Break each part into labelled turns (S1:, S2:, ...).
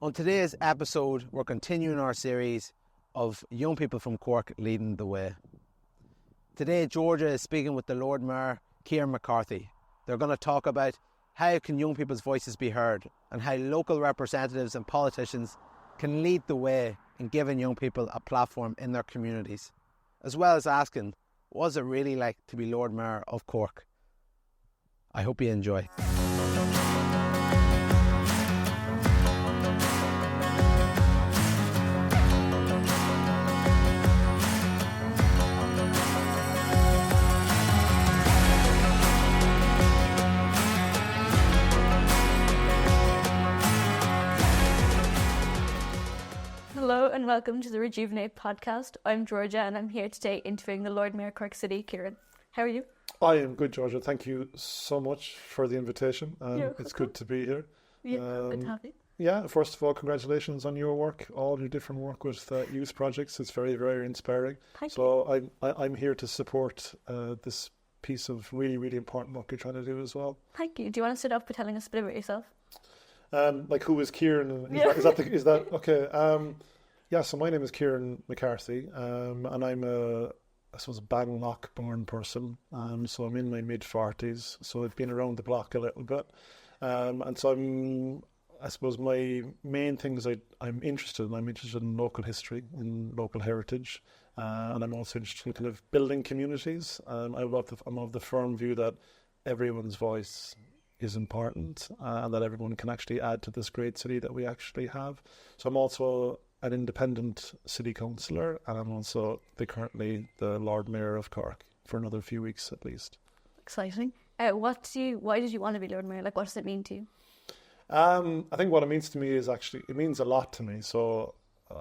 S1: On today's episode, we're continuing our series of young people from Cork leading the way. Today, Georgia is speaking with the Lord Mayor, Kieran McCarthy. They're going to talk about how can young people's voices be heard and how local representatives and politicians can lead the way in giving young people a platform in their communities, as well as asking, what is it really like to be Lord Mayor of Cork? I hope you enjoy.
S2: Hello and welcome to the Redjuvenate podcast. I'm Georgia and I'm here today interviewing the Lord Mayor of Cork City, Kieran. How are you?
S3: I am good, Georgia. Thank you so much for the invitation. It's good to be here.
S2: Yeah, good to have you.
S3: Yeah, first of all, congratulations on your work, all your different work with youth projects. It's very, very inspiring.
S2: Thank you.
S3: So I'm here to support this piece of really, really important work you're trying to do as well.
S2: Thank you. Do you want to start off by telling us a bit about yourself?
S3: Like who is Kieran? Is that okay? So my name is Kieran McCarthy, and I'm a Ballinlough born person, so I'm in my mid-40s, so I've been around the block a little bit, and so I suppose my main things I'm interested in local history, in local heritage, and I'm also interested in kind of building communities. I'm of the firm view that everyone's voice is important, and that everyone can actually add to this great city that we actually have. So I'm also an independent city councillor, and I'm also currently the Lord Mayor of Cork for another few weeks at least.
S2: Exciting. Why did you want to be Lord Mayor? Like, what does it mean to you?
S3: I think what it means to me is it means a lot to me. So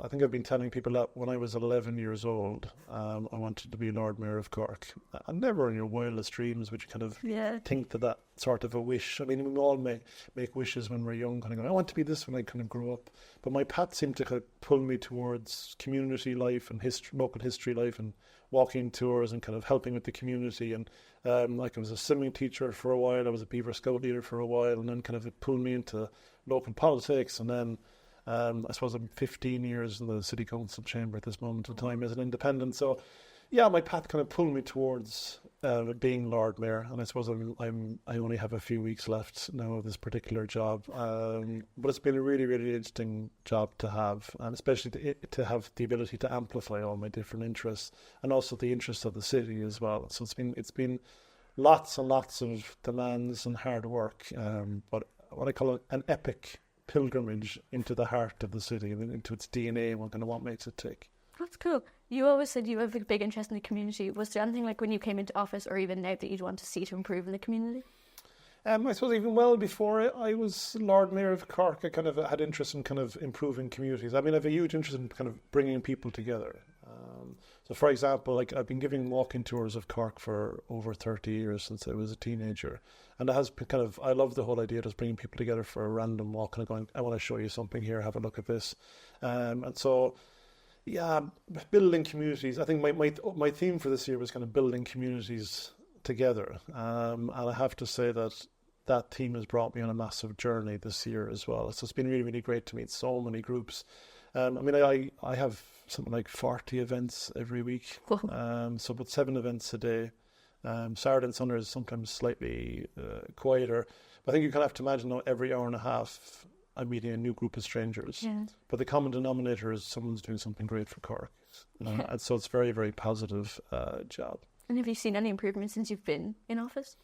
S3: I think I've been telling people that when I was 11 years old, I wanted to be Lord Mayor of Cork. And never in your wildest dreams would you kind of think that sort of a wish. I mean, we all make wishes when we're young, kind of going, I want to be this when I kind of grow up. But my path seemed to kind of pull me towards community life and local history life and walking tours and kind of helping with the community. And like I was a swimming teacher for a while, I was a Beaver Scout leader for a while, and then kind of it pulled me into local politics. And then I suppose I'm 15 years in the city council chamber at this moment of time as an independent. So, yeah, my path kind of pulled me towards being Lord Mayor, and I suppose I only have a few weeks left now of this particular job. But it's been a really, really interesting job to have, and especially to have the ability to amplify all my different interests and also the interests of the city as well. So it's been lots and lots of demands and hard work, but what I call an epic pilgrimage into the heart of the city and into its DNA and kind of what makes it tick.
S2: That's cool. You always said you have a big interest in the community. Was there anything like when you came into office or even now that you'd want to see to improve in the community?
S3: I suppose even well before I was Lord Mayor of Cork, I kind of had interest in kind of improving communities. I mean, I have a huge interest in kind of bringing people together. So, for example, like I've been giving walking tours of Cork for over 30 years since I was a teenager. And it has been kind of, I love the whole idea of just bringing people together for a random walk and going, I want to show you something here, have a look at this. And so, yeah, building communities. I think my theme for this year was kind of building communities together. And I have to say that theme has brought me on a massive journey this year as well. So it's been really, really great to meet so many groups. I mean, I have something like 40 events every week. So about 7 events a day. Saturday and Sunday is sometimes slightly quieter. But I think you kind of have to imagine now every hour and a half I'm meeting a new group of strangers. Yeah. But the common denominator is someone's doing something great for Cork. And so it's a very, very positive job.
S2: And have you seen any improvements since you've been in office?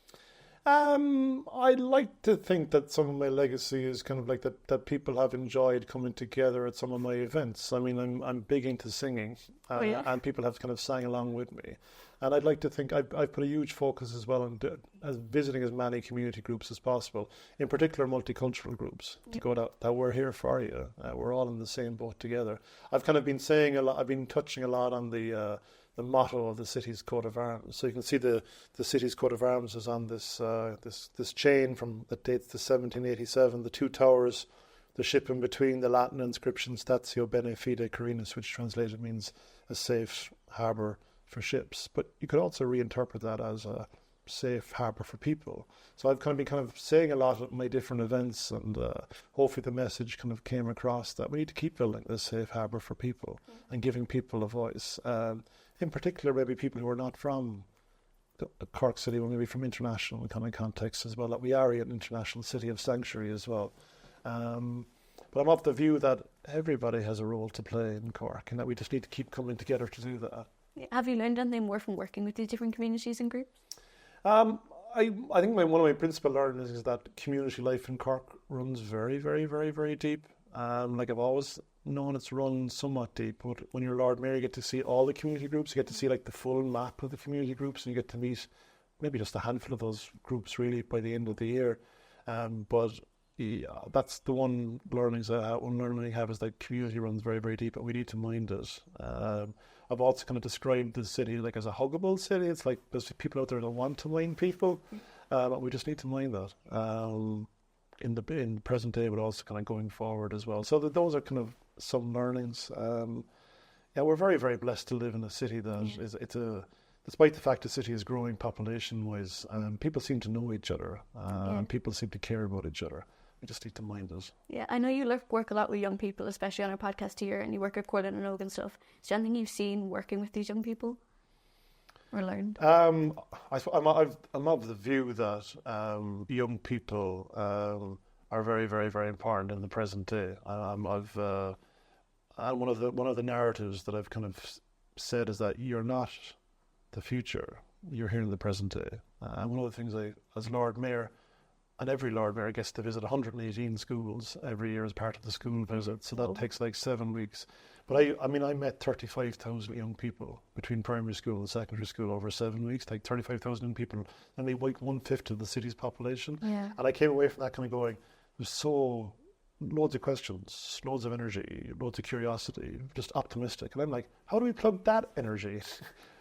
S3: I like to think that some of my legacy is kind of like that people have enjoyed coming together at some of my events. I mean, I'm big into singing, and people have kind of sang along with me. And I'd like to think I've put a huge focus as well on visiting as many community groups as possible, in particular multicultural groups, to go that we're here for you. We're all in the same boat together. I've kind of been saying a lot, I've been touching a lot on the motto of the city's coat of arms. So you can see the city's coat of arms is on this chain that dates to 1787. The 2 towers, the ship in between, the Latin inscription Statio Bene Fide Carinus, which translated means a safe harbour for ships. But you could also reinterpret that as safe harbour for people. So I've been saying a lot at my different events, and hopefully the message kind of came across that we need to keep building this safe harbour for people and giving people a voice. In particular, maybe people who are not from Cork City, or maybe from international kind of contexts as well, that we are an international city of sanctuary as well. But I'm of the view that everybody has a role to play in Cork, and that we just need to keep coming together to do that.
S2: Have you learned anything more from working with these different communities and groups?
S3: I think one of my principal learnings is that community life in Cork runs very, very, very, very deep. Like I've always known it's run somewhat deep, but when you're Lord Mayor, you get to see all the community groups, you get to see like the full map of the community groups, and you get to meet maybe just a handful of those groups really by the end of the year. But yeah, that's the one learning I have, is that community runs very, very deep, and we need to mind it. I've also kind of described the city like as a huggable city. It's like there's people out there that want to mind people, but we just need to mind that in the present day, but also kind of going forward as well. So those are kind of some learnings. Yeah, we're very, very blessed to live in a city that despite the fact the city is growing population-wise, people seem to know each other, and people seem to care about each other. We just need to mind it. Yeah,
S2: I know you work a lot with young people, especially on our podcast here, and you work at Corlin and Oak and stuff. Is there anything you've seen working with these young people or learned?
S3: I'm of the view that young people are very, very, very important in the present day. One of the narratives that I've kind of said is that you're not the future; you're here in the present day. And one of the things as Lord Mayor, and every Lord Mayor gets to visit 118 schools every year as part of the school visit. So that takes like 7 weeks. But I met 35,000 young people between primary school and secondary school over 7 weeks, like 35,000 young people, and they like 1/5 of the city's population.
S2: Yeah.
S3: And I came away from that kind of going, there's loads of questions, loads of energy, loads of curiosity, just optimistic. And I'm like, how do we plug that energy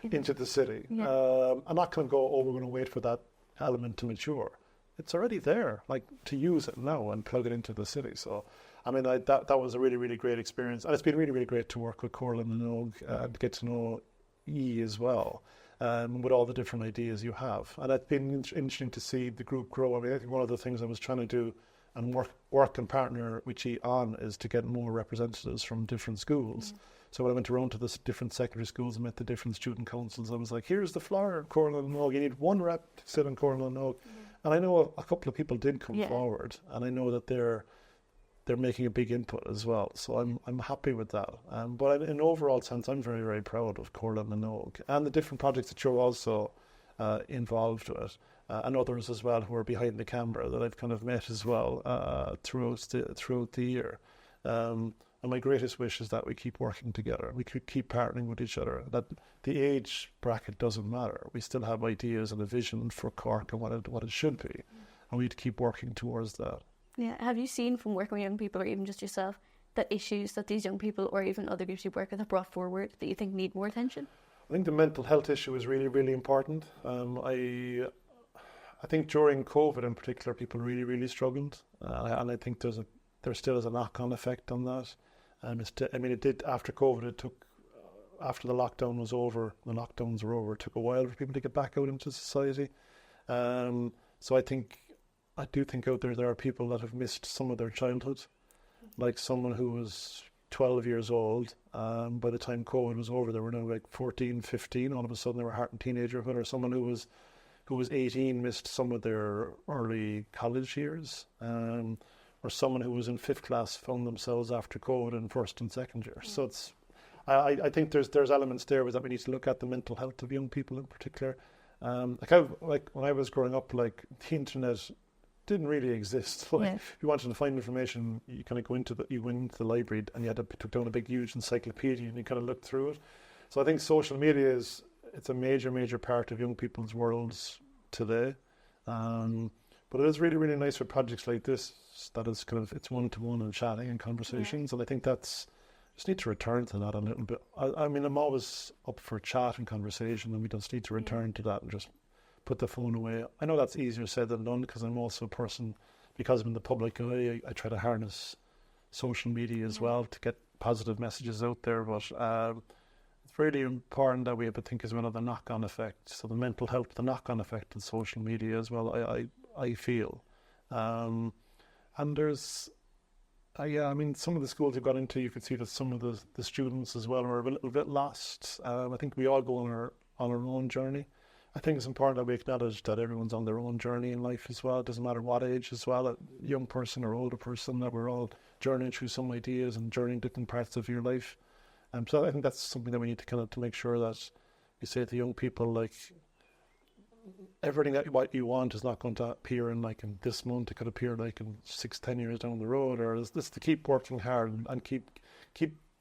S3: into the city?
S2: Yeah.
S3: I'm not going to go, we're going to wait for that element to mature. It's already there, like to use it now and plug it into the city. So, I mean, that was a really, really great experience. And it's been really, really great to work with Corlin and Oak and to get to know E as well, with all the different ideas you have. And it's been interesting to see the group grow. I mean, I think one of the things I was trying to do and work and partner with E on is to get more representatives from different schools. So when I went around to the different secondary schools and met the different student councils, I was like, here's the floor, Corlin and Oak. You need one rep to sit on Corlin and Oak. And I know a couple of people did come forward, and I know that they're making a big input as well. So I'm happy with that. But in an overall sense, I'm very, very proud of Corlin and Oak and the different projects that you're also involved with, and others as well who are behind the camera that I've kind of met as well throughout the year. And my greatest wish is that we keep working together. We could keep partnering with each other. That the age bracket doesn't matter. We still have ideas and a vision for Cork and what it should be, and we need to keep working towards that.
S2: Yeah. Have you seen from working with young people, or even just yourself, that issues that these young people or even other groups you work with have brought forward that you think need more attention?
S3: I think the mental health issue is really, really important. I think during COVID in particular, people really, really struggled, and I think there still is a knock-on effect on that. It did after COVID. It took after the lockdowns were over. It took a while for people to get back out into society. So I do think out there are people that have missed some of their childhood, like someone who was 12 years old. By the time COVID was over, they were now like 14, 15. All of a sudden, they were heart and teenagerhood. Or someone who was 18 missed some of their early college years. Or someone who was in 5th class found themselves after COVID in 1st and 2nd year. So I think there's elements there that we need to look at the mental health of young people in particular. Like when I was growing up, like the internet didn't really exist. If you wanted to find information, you kind of went into the library and you had to took down a big, huge encyclopedia and you kind of looked through it. So I think social media it's a major, major part of young people's worlds today. But it is really, really nice for projects like this that is it's one-to-one and chatting and conversations. And I think just need to return to that a little bit. I'm always up for chat and conversation, and we just need to return to that and just put the phone away. I know that's easier said than done because I'm also a person, because I'm in the public eye, I try to harness social media as well to get positive messages out there. But it's really important that we have to think as well of the knock-on effect. So the mental health, the knock-on effect of social media as well, I feel. And there's, I mean, some of the schools you've got into, you could see that some of the students as well are a little bit lost. I think we all go on our own journey. I think it's important that we acknowledge that everyone's on their own journey in life as well. It doesn't matter what age as well, a young person or older person, that we're all journeying through some ideas and journeying different parts of your life. So I think that's something that we need to kind of to make sure that we say to young people, like, everything that what you want is not going to appear in this month. It could appear like in 6-10 years down the road, or is this to keep working hard and keep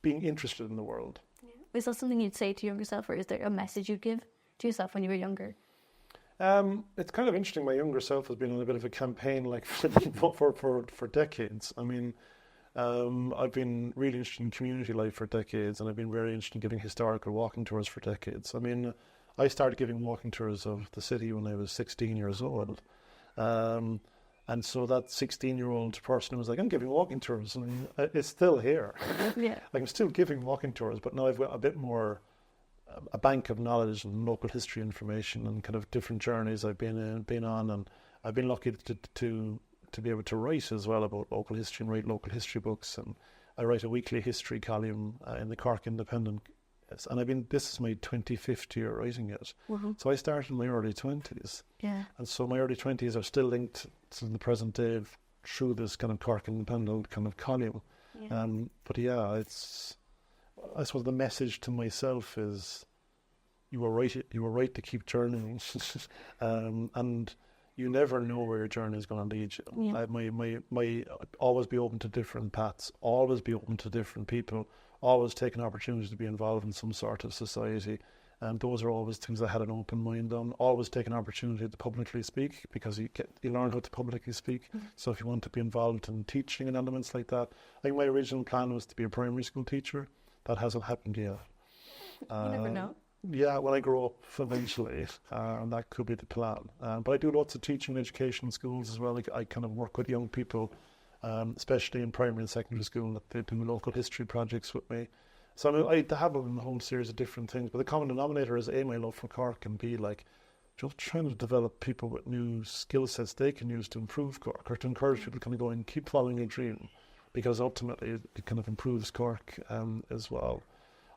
S3: being interested in the world.
S2: Yeah. Is that something you'd say to younger self, or is there a message you'd give to yourself when you were younger?
S3: It's kind of interesting. My younger self has been on a bit of a campaign for decades. I mean, I've been really interested in community life for decades, and I've been very interested in giving historical walking tours for decades. I mean, I started giving walking tours of the city when I was 16 years old. And so that 16-year-old person was like, I'm giving walking tours, and it's still here.
S2: Yeah.
S3: Like, I'm still giving walking tours, but now I've got a bit more, a bank of knowledge and local history information and kind of different journeys I've been on, and I've been lucky to be able to write as well about local history and write local history books. And I write a weekly history column in the Cork Independent. Yes, and this is my 25th year writing it.
S2: Mm-hmm.
S3: So I started in my early 20s.
S2: Yeah.
S3: And so my early 20s are still linked to the present day through this kind of Cork Independent kind of column.
S2: Yeah.
S3: But yeah, I suppose the message to myself is, you were right to keep journeying. And you never know where your journey is going to lead you.
S2: Yeah.
S3: My always be open to different paths, always be open to different people, always take an opportunity to be involved in some sort of society. And those are always things I had an open mind on. Always take an opportunity to publicly speak, because you learn how to publicly speak. Mm-hmm. So if you want to be involved in teaching and elements like that, I think my original plan was to be a primary school teacher. That hasn't happened yet.
S2: You never know.
S3: Yeah, when I grow up eventually, and that could be the plan. But I do lots of teaching and education in schools as well. I kind of work with young people, especially in primary and secondary school, that they do local history projects with me. So I have a whole series of different things, but the common denominator is A, my love for Cork, and B, just trying to develop people with new skill sets they can use to improve Cork, or to encourage people to kind of go and keep following your dream, because ultimately it kind of improves Cork as well.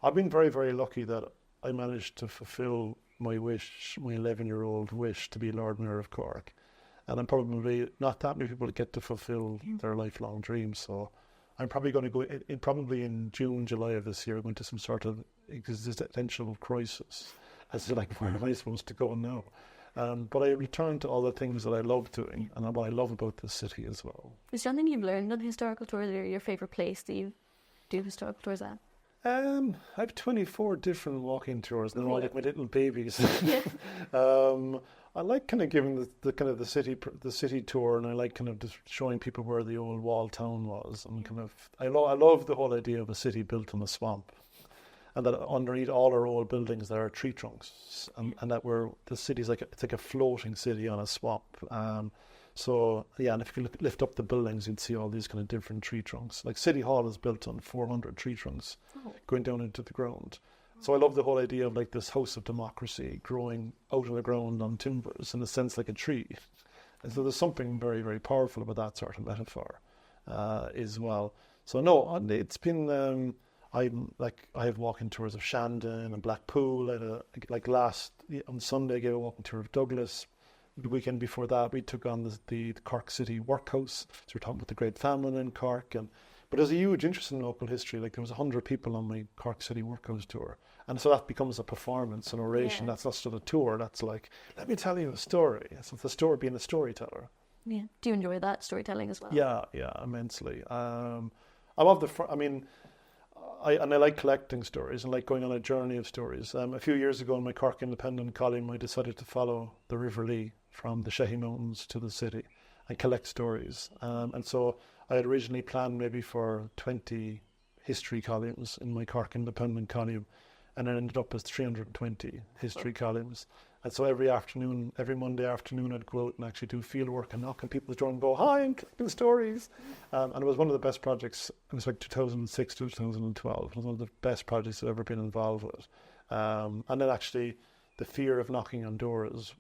S3: I've been very, very lucky that I managed to fulfil my wish, my 11-year-old wish to be Lord Mayor of Cork. And I'm probably not that many people that get to fulfil their lifelong dreams. So I'm probably going to go, probably in June, July of this year, go into some sort of existential crisis. As to where am I supposed to go now? But I return to all the things that I love doing and what I love about this city as well.
S2: Is there anything you've learned on historical tours, or your favourite place that you do historical tours at?
S3: I have 24 different walking tours, and they're all like my little babies.
S2: Yeah.
S3: I like kind of giving the kind of the city tour, and I like kind of just showing people where the old walled town was, and kind of I love the whole idea of a city built in a swamp, and that underneath all our old buildings there are tree trunks, and that the city's it's like a floating city on a swamp. So yeah, and if you lift up the buildings, you'd see all these kind of different tree trunks. Like City Hall is built on 400 tree trunks going down into the ground. So I love the whole idea of this house of democracy growing out of the ground on timbers, in a sense like a tree. And so there's something very, very powerful about that sort of metaphor as well. So no, it's been I have walking tours of Shandon and Blackpool. I had on Sunday I gave a walking tour of Douglas. The weekend before that, we took on the Cork City Workhouse. So we're talking about the Great Famine in Cork. But there's a huge interest in local history. There was 100 people on my Cork City Workhouse tour. And so that becomes a performance, an oration. Yeah. That's not just a tour. That's let me tell you a story. So it's the story being a storyteller.
S2: Yeah. Do you enjoy that storytelling as well?
S3: Yeah, immensely. I love I like collecting stories and like going on a journey of stories. A few years ago in my Cork Independent column, I decided to follow the River Lee from the Shehy Mountains to the city and collect stories. And so I had originally planned maybe for 20 history columns in my Cork Independent column, and then ended up as 320 history columns. And so every Monday afternoon, I'd go out and actually do field work and knock on people's door and go, hi, I'm collecting stories. And it was one of the best projects. It was 2006, 2012. It was one of the best projects I've ever been involved with. And then actually the fear of knocking on doors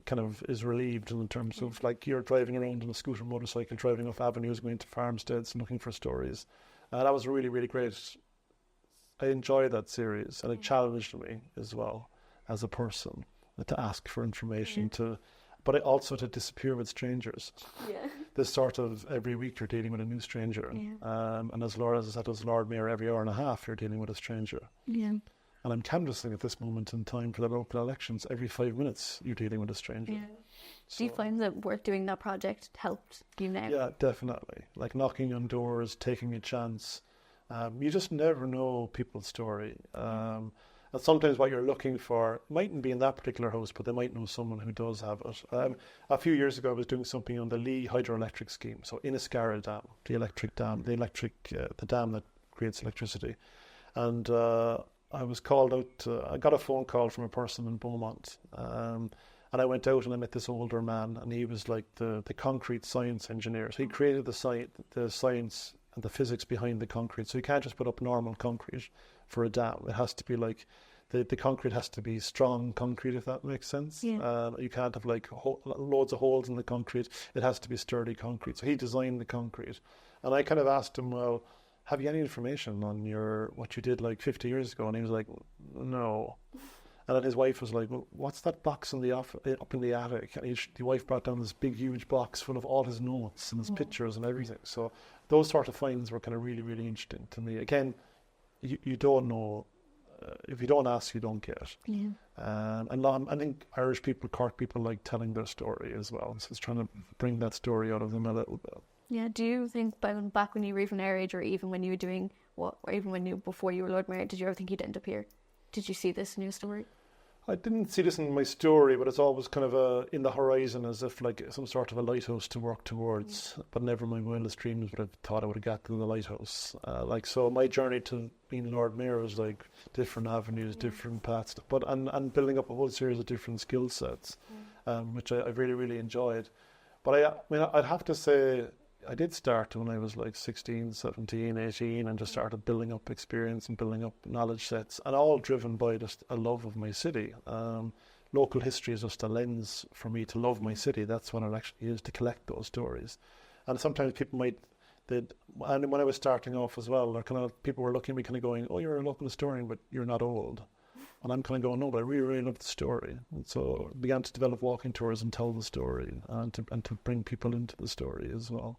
S3: kind of is relieved in terms of like you're driving around on a scooter motorcycle, driving off avenues, going to farmsteads and looking for stories. That was really, really great. I enjoyed that series, and it challenged me as well as a person to ask for information, but also to disappear with strangers.
S2: Yeah.
S3: This sort of every week you're dealing with a new stranger, and as I said, as Lord Mayor, every hour and a half you're dealing with a stranger.
S2: Yeah.
S3: And I'm canvassing at this moment in time for the local elections. Every 5 minutes you're dealing with a stranger.
S2: Yeah. Do you find that work doing that project helped you now?
S3: Yeah, definitely. Like knocking on doors, taking a chance. You just never know people's story. And sometimes what you're looking for mightn't be in that particular house, but they might know someone who does have it. A few years ago, I was doing something on the Lee hydroelectric scheme. So Inniscarra Dam, the dam that creates electricity. And I was called out, I got a phone call from a person in Beaumont. And I went out and I met this older man, and he was like the concrete science engineer. So he created the science and the physics behind the concrete. So you can't just put up normal concrete for a dam. It has to be like, the concrete has to be strong concrete, if that makes sense.
S2: Yeah.
S3: You can't have like loads of holes in the concrete. It has to be sturdy concrete. So he designed the concrete. And I kind of asked him, well, have you any information on what you did like 50 years ago? And he was like, no. And then his wife was like, well, what's that box up in the attic? And the wife brought down this big, huge box full of all his notes and his pictures and everything. So those sort of finds were kind of really, really interesting to me. Again, you don't know. If you don't ask, you don't get.
S2: Yeah.
S3: And I think Irish people, Cork people, like telling their story as well. So it's trying to bring that story out of them a little bit.
S2: Yeah. Do you think back when you were even our age, or even when you were doing before you were Lord Mayor, did you ever think you'd end up here? Did you see this in your story?
S3: I didn't see this in my story, but it's always kind of in the horizon, as if like some sort of a lighthouse to work towards. But never in my wildest dreams would have thought I would have got to the lighthouse. So my journey to being Lord Mayor was like different avenues, different paths, but and building up a whole series of different skill sets, which I really, really enjoyed. But I'd have to say, I did start when I was like 16, 17, 18, and just started building up experience and building up knowledge sets, and all driven by just a love of my city. Local history is just a lens for me to love my city. That's what it actually is, to collect those stories. And sometimes people and when I was starting off as well, people were looking at me kind of going, oh, you're a local historian, but you're not old. And I'm kind of going, no, but I really, really love the story. And so I began to develop walking tours and tell the story, and to bring people into the story as well.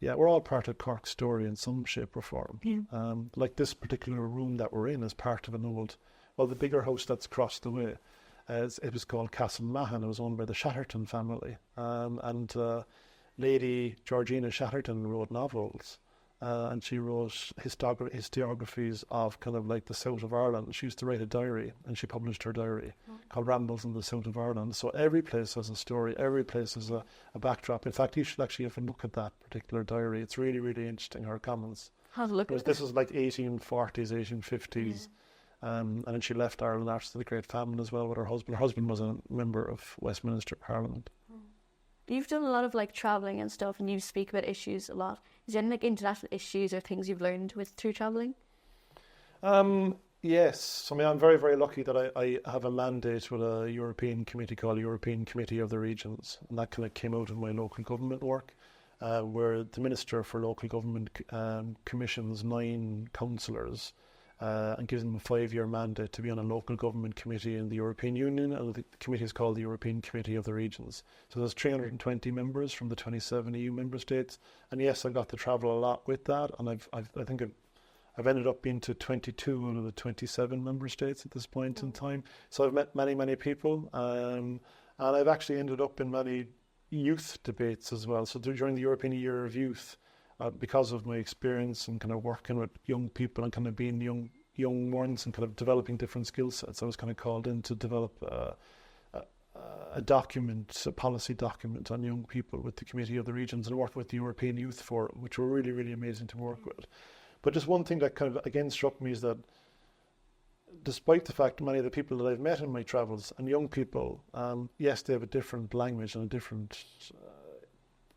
S3: Yeah, we're all part of Cork's story in some shape or form. Yeah. Like this particular room that we're in is part of the bigger house that's across the way. It was called Castle Mahon. It was owned by the Shatterton family. And Lady Georgina Shatterton wrote novels. And she wrote historiographies of kind of like the south of Ireland. She used to write a diary, and she published her diary called Rambles in the South of Ireland. So every place has a story, every place has a backdrop. In fact, you should actually have a look at that particular diary. It's really, really interesting, her comments.
S2: Have a look at
S3: this was like 1840s, 1850s. Yeah. And then she left Ireland after the Great Famine as well with her husband. Her husband was a member of Westminster Parliament.
S2: You've done a lot of like travelling and stuff, and you speak about issues a lot. Is there any like international issues or things you've learned through travelling?
S3: Yes. I mean, I'm very, very lucky that I have a mandate with a European committee called European Committee of the Regions, and that kind of came out of my local government work, where the Minister for Local Government commissions 9 councillors and gives them a 5-year mandate to be on a local government committee in the European Union, and the committee is called the European Committee of the Regions. So there's 320 members from the 27 EU member states, and yes, I got to travel a lot with that, and I think I've ended up being to 22 out of the 27 member states at this point in time. So I've met many, many people, and I've actually ended up in many youth debates as well. So during the European Year of Youth, because of my experience and kind of working with young people and kind of being young ones and kind of developing different skill sets, I was kind of called in to develop a policy document on young people with the Committee of the Regions, and work with the European Youth Forum, which were really, really amazing to work with. But just one thing that kind of again struck me is that despite the fact many of the people that I've met in my travels and young people, yes, they have a different language and a different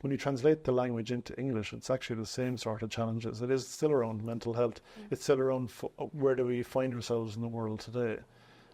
S3: when you translate the language into English, it's actually the same sort of challenges. It is still around mental health. It's still around where do we find ourselves in the world today.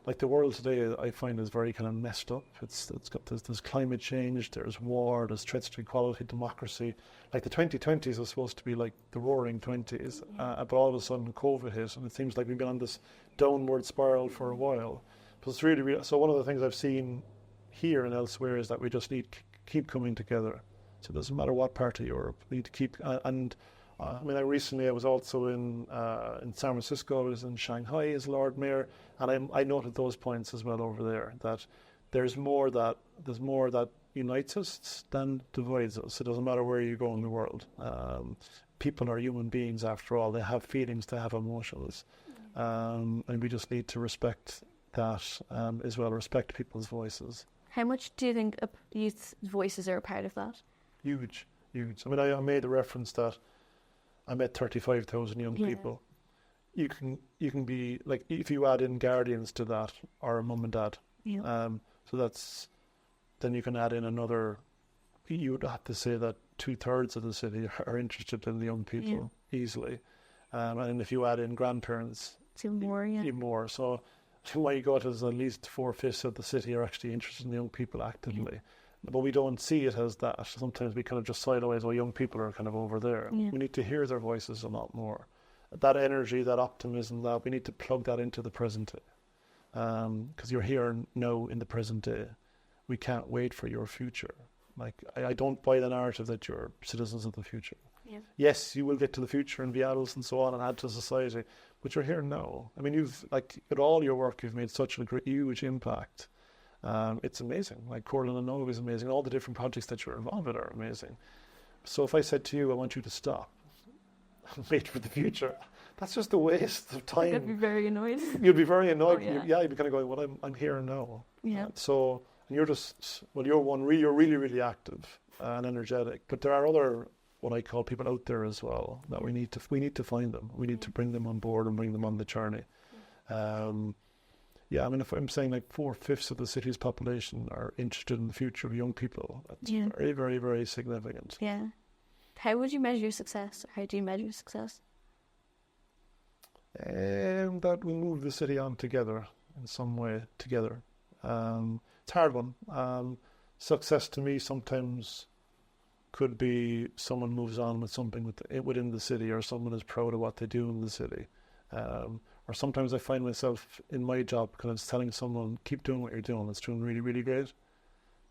S3: Like the world today, I find is very kind of messed up. It's got there's climate change, there's war, there's threats to equality, democracy. Like the 2020s was supposed to be like the roaring 20s, but all of a sudden COVID hit, and it seems like we've been on this downward spiral for a while. But it's really so one of the things I've seen here and elsewhere is that we just need to keep coming together. So it doesn't matter what part of Europe, we need to keep I mean, I was also in San Francisco. I was in Shanghai as Lord Mayor, and I noted those points as well over there. That there's more that unites us than divides us. It doesn't matter where you go in the world. People are human beings after all. They have feelings, they have emotions, and we just need to respect that as well. Respect people's voices.
S2: How much do you think youth's voices are a part of that?
S3: Huge. I mean, I made the reference that I met 35,000 young people. You can be like, if you add in guardians to that, or mum and dad. So then you can add in another. You would have to say that 2/3 of the city are interested in the young people easily, and if you add in grandparents,
S2: even more.
S3: Even more. So what you got is at least 4/5 of the city are actually interested in the young people actively. But we don't see it as that. Sometimes we kind of just side away as, well, young people are kind of over there. We need to hear their voices a lot more. That energy, that optimism, that we need to plug that into the present day. Because you're here now in the present day. We can't wait for your future. Like, I don't buy the narrative that you're citizens of the future. Yes, you will get to the future and be adults and so on and add to society, but you're here now. I mean, with all your work, you've made such a huge impact. It's amazing. Like Corlin and Nova is amazing. All the different projects that you're involved with are amazing. So if I said to you, I want you to stop and wait for the future, that's just a waste of time.
S2: I'd be very annoyed.
S3: You'd be very annoyed.
S2: Oh, yeah.
S3: You'd be kind of going, well, I'm here now.
S2: Yeah.
S3: And you're just, well, you're really, really active and energetic. But there are other, what I call people out there as well, that we need to find them. We need to bring them on board and bring them on the journey. I mean, if I'm saying like 4/5 of the city's population are interested in the future of young people, that's very, very, very significant.
S2: Yeah. How would you measure your success? How do you measure success?
S3: That we move the city on together in some way together. It's a hard one. Success to me sometimes could be someone moves on with something within the city, or someone is proud of what they do in the city. Or sometimes I find myself in my job kind of telling someone, keep doing what you're doing, it's doing really, really great.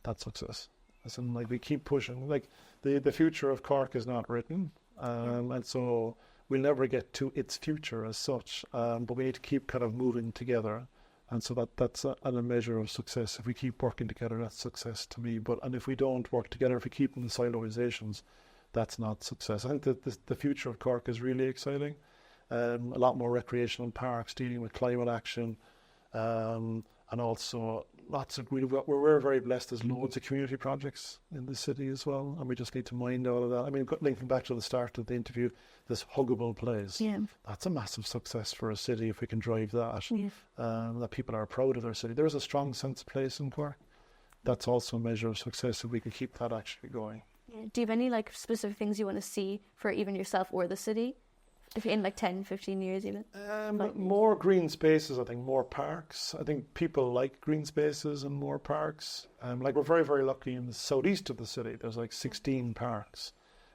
S3: That's success. As in, like, we keep pushing. Like, the future of Cork is not written, and so we'll never get to its future as such, but we need to keep kind of moving together. And so that's a measure of success. If we keep working together, that's success to me. And if we don't work together, if we keep in the siloizations, that's not success. I think that the future of Cork is really exciting. A lot more recreational parks, dealing with climate action, and also we're very blessed. There's loads of community projects in the city as well, and we just need to mind all of that. I mean, linking back to the start of the interview, this Huggable place, that's a massive success for a city if we can drive that. That people are proud of their city. There is a strong sense of place in Cork. That's also a measure of success if we can keep that actually going.
S2: Do you have any like specific things you want to see for even yourself or the city? If in like 10, 15 years even?
S3: More green spaces, I think, more parks. I think people like green spaces and more parks. Like, we're very, very lucky in the southeast of the city. There's like 16 parks,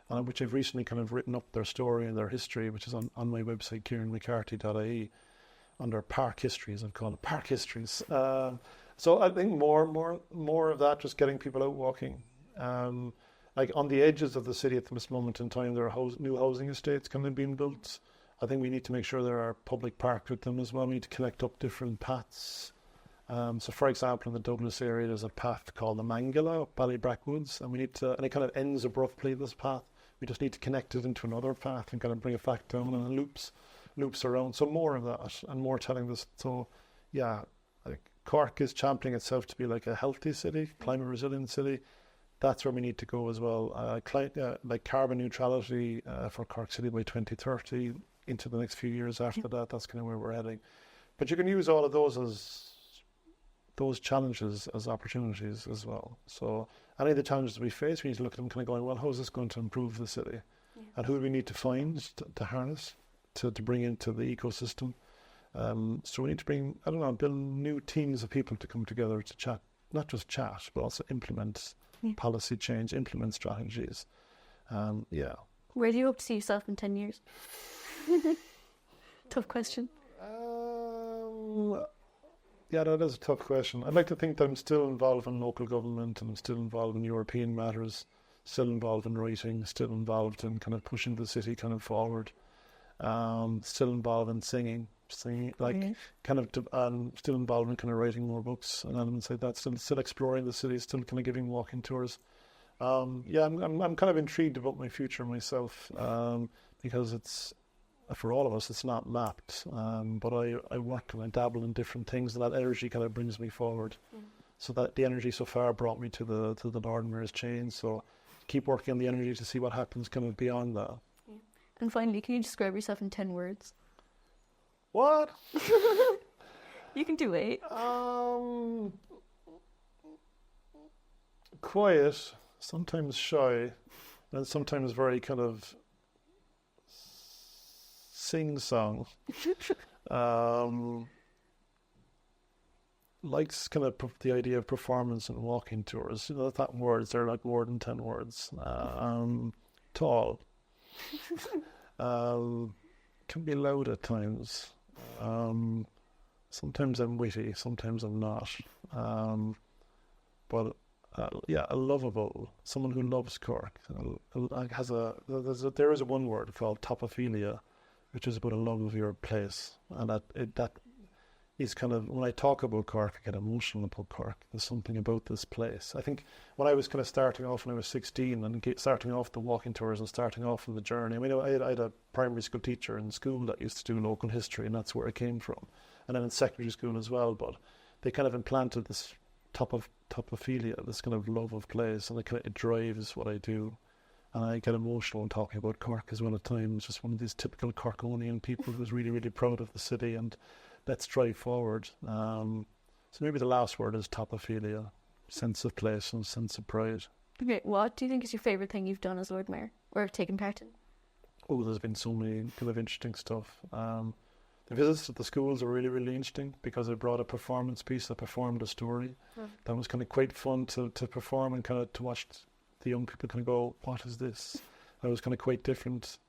S3: which I've recently kind of written up their story and their history, which is on my website, kieranmccarthy.ie, under Park Histories. I've called it Park Histories. So I think more of that, just getting people out walking. Like, on the edges of the city at this moment in time, there are new housing estates kind of being built. I think we need to make sure there are public parks with them as well. We need to connect up different paths. So, for example, in the Douglas area, there's a path called the Mangala up Ballybrack Woods, and and it kind of ends abruptly, this path. We just need to connect it into another path and kind of bring it back down, and it loops around. So more of that, and more telling this. So, like, Cork is championing itself to be like a healthy city, climate resilient city. That's where we need to go as well. Like carbon neutrality for Cork City by 2030, into the next few years after that. That's kind of where we're heading. But you can use all of those as those challenges as opportunities as well. So any of the challenges we face, we need to look at them kind of going, well, how is this going to improve the city? Yeah. And who do we need to find to harness, to bring into the ecosystem? So we need to build new teams of people to come together to chat, not just chat, but also implement policy change, implement strategies.
S2: Where do you hope to see yourself in 10 years? Tough question.
S3: Yeah, that is a tough question. I'd like to think that I'm still involved in local government, and I'm still involved in European matters, still involved in writing, still involved in kind of pushing the city kind of forward, still involved in singing, kind of, still involved in kind of writing more books and elements like that, still exploring the city, still kind of giving walking tours. I'm kind of intrigued about my future myself, because it's, for all of us, it's not mapped, but I work and I dabble in different things, and that energy kind of brings me forward. So that the energy so far brought me to the Lord Mayor's chain, so keep working on the energy to see what happens kind of beyond that.
S2: Yeah. And finally, can you describe yourself in 10 words?
S3: What?
S2: You can do 8.
S3: Quiet, sometimes shy, and sometimes very kind of sing-song. Likes kind of the idea of performance and walking tours. You know, that words, they're like more than 10 words. Tall. Can be loud at times. Sometimes I'm witty, sometimes I'm not. But lovable. Someone who loves Cork. There is a one word called topophilia, which is about a love of your place, and that is kind of, when I talk about Cork, I get emotional about Cork. There's something about this place. I think when I was kind of starting off when I was 16 and starting off the walking tours and starting off on the journey, I mean, I had a primary school teacher in school that used to do local history, and that's where it came from. And then in secondary school as well, but they kind of implanted this topophilia, this kind of love of place, and it drives what I do. And I get emotional when talking about Cork as well at times. Just one of these typical Corkonian people who's really, really proud of the city, and let's drive forward. So maybe the last word is topophilia, sense of place and sense of pride.
S2: Okay, what do you think is your favourite thing you've done as Lord Mayor, or have taken part in?
S3: Oh, there's been so many kind of interesting stuff. The visits to the schools are really, really interesting because I brought a performance piece that performed a story. That was kind of quite fun to perform and kind of to watch the young people kind of go, what is this? That was kind of quite different.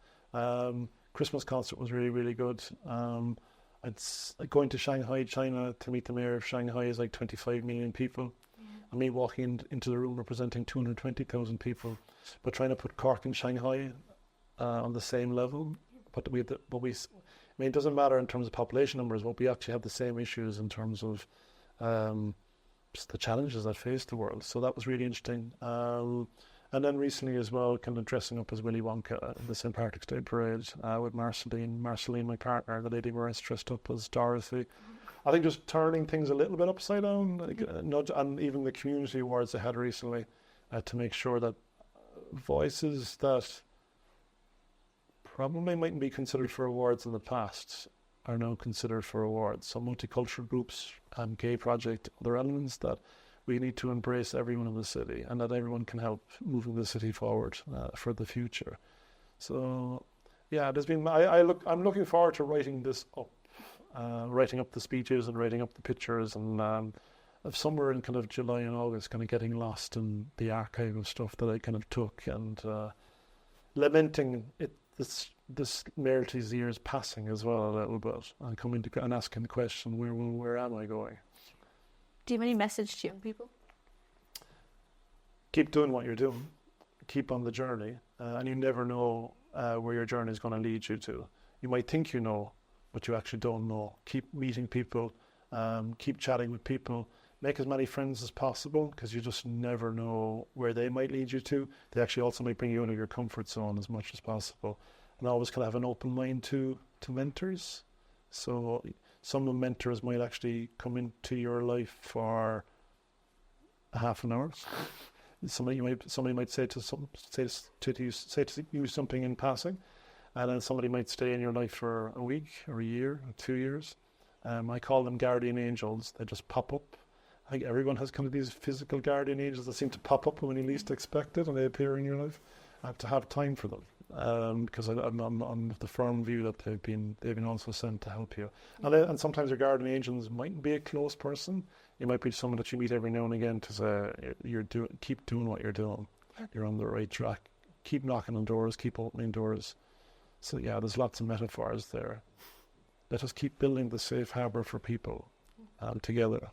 S3: Christmas concert was really, really good. It's like going to Shanghai, China, to meet the mayor of Shanghai is like 25 million people. And me walking into the room representing 220,000 people, but trying to put Cork and Shanghai on the same level. But I mean, it doesn't matter in terms of population numbers, but we actually have the same issues in terms of just the challenges that face the world. So that was really interesting. And then recently as well, kind of dressing up as Willy Wonka in the St. Patrick's Day Parade with Marceline, my partner, the lady where I dressed up as Dorothy. I think just turning things a little bit upside down, and even the community awards I had recently, to make sure that voices that probably mightn't be considered for awards in the past are now considered for awards. So multicultural groups, gay project, other elements that we need to embrace everyone in the city, and that everyone can help moving the city forward for the future. So, yeah, I'm looking forward to writing this up, writing up the speeches and writing up the pictures, and somewhere in kind of July and August, kind of getting lost in the archive of stuff that I kind of took, and lamenting this mayoralty's years passing as well a little bit, and coming to and asking the question, where am I going?
S2: Do you have any message to young people?
S3: Keep doing what you're doing. Keep on the journey. And you never know where your journey is going to lead you to. You might think you know, but you actually don't know. Keep meeting people. Keep chatting with people. Make as many friends as possible, because you just never know where they might lead you to. They actually also might bring you out of your comfort zone as much as possible. And always kind of have an open mind to mentors. So some of the mentors might actually come into your life for a half an hour. Somebody might say to you something in passing, and then somebody might stay in your life for a week or a year or 2 years. I call them guardian angels. They just pop up I think everyone has kind of these physical guardian angels that seem to pop up when you least expect it, and they appear in your life. I have to have time for them, because I'm of the firm view that they've been also sent to help you. And sometimes your guardian angels mightn't be a close person. It might be someone that you meet every now and again to say, keep doing what you're doing. You're on the right track. Keep knocking on doors. Keep opening doors. So yeah, there's lots of metaphors there. Let us keep building the safe harbour for people together.